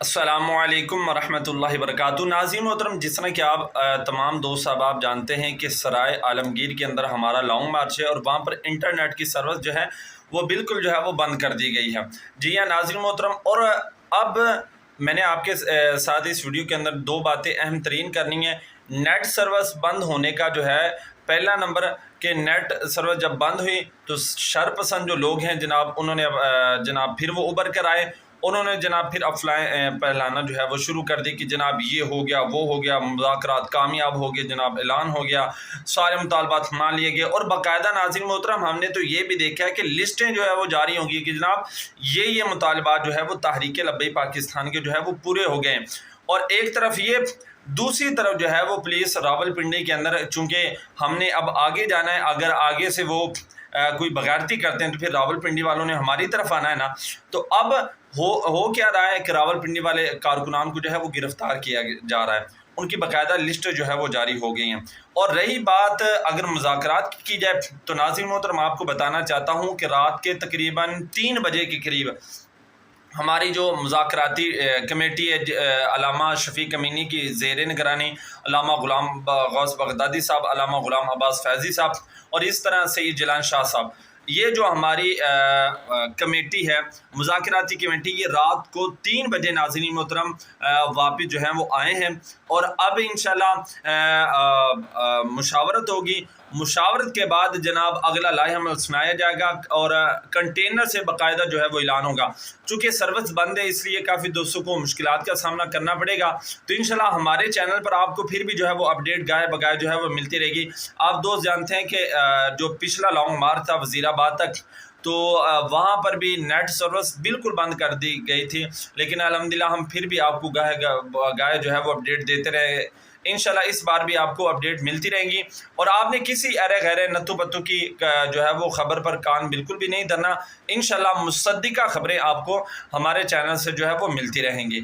السلام علیکم ورحمۃ اللہ وبرکاتہ۔ ناظرین محترم، جس طرح کہ آپ تمام دوست احباب جانتے ہیں کہ سرائے عالمگیر کے اندر ہمارا لانگ مارچ ہے اور وہاں پر انٹرنیٹ کی سروس جو ہے وہ بالکل جو ہے وہ بند کر دی گئی ہے۔ جی ہاں ناظرین محترم، اور اب میں نے آپ کے ساتھ اس ویڈیو کے اندر دو باتیں اہم ترین کرنی ہیں۔ نیٹ سروس بند ہونے کا جو ہے پہلا نمبر کہ نیٹ سروس جب بند ہوئی تو شرپسند جو لوگ ہیں جناب، انہوں نے جناب پھر وہ ابھر کر آئے، انہوں نے جناب پھر افواہیں پھیلانا جو ہے وہ شروع کر دی کہ جناب یہ ہو گیا، وہ ہو گیا، مذاکرات کامیاب ہو گئے، جناب اعلان ہو گیا، سارے مطالبات مان لیے گئے۔ اور باقاعدہ ناظرین محترم، ہم نے تو یہ بھی دیکھا ہے کہ لسٹیں جو ہے وہ جاری ہوں گی کہ جناب یہ مطالبات جو ہے وہ تحریک لبیک پاکستان کے جو ہے وہ پورے ہو گئے ہیں۔ اور ایک طرف یہ، دوسری طرف جو ہے وہ پولیس راولپنڈی کے اندر، چونکہ ہم نے اب آگے جانا ہے، اگر آگے سے وہ کوئی بغیرتی کرتے ہیں تو پھر راولپنڈی والوں نے ہماری طرف آنا ہے نا۔ تو اب ہو کیا رہا ہے کہ راولپنڈی والے کارکنان کو جو ہے وہ گرفتار کیا جا رہا ہے، ان کی باقاعدہ لسٹ جو ہے وہ جاری ہو گئی ہیں۔ اور رہی بات اگر مذاکرات کی جائے تو ناظرین محترم، آپ کو بتانا چاہتا ہوں کہ رات کے تقریباً 3 بجے کے قریب ہماری جو مذاکراتی کمیٹی ہے علامہ شفیق امینی کی زیر نگرانی، علامہ غلام غوث بغدادی صاحب، علامہ غلام عباس فیضی صاحب اور اس طرح سید جیلان شاہ صاحب، یہ جو ہماری کمیٹی ہے مذاکراتی کمیٹی، یہ رات کو 3 بجے ناظرین محترم واپس جو ہیں وہ آئے ہیں۔ اور اب انشاءاللہ مشاورت ہوگی، مشاورت کے بعد جناب اگلا لائحہ عمل سنایا جائے گا اور کنٹینر سے باقاعدہ جو ہے وہ اعلان ہوگا۔ چونکہ سروس بند ہے اس لیے کافی دوستوں کو مشکلات کا سامنا کرنا پڑے گا، تو انشاءاللہ ہمارے چینل پر آپ کو پھر بھی جو ہے وہ اپڈیٹ گائے بگائے جو ہے وہ ملتی رہے گی۔ آپ دوست جانتے ہیں کہ جو پچھلا لانگ مارچ تھا وزیر آباد تک، تو وہاں پر بھی نیٹ سروس بالکل بند کر دی گئی تھی، لیکن الحمدللہ ہم پھر بھی آپ کو گائے جو ہے وہ اپڈیٹ دیتے رہے۔ انشاءاللہ اس بار بھی آپ کو اپڈیٹ ملتی رہیں گی، اور آپ نے کسی ارے غیرے نتو پتو کی جو ہے وہ خبر پر کان بالکل بھی نہیں دھرنا۔ انشاءاللہ مصدقہ خبریں آپ کو ہمارے چینل سے جو ہے وہ ملتی رہیں گی۔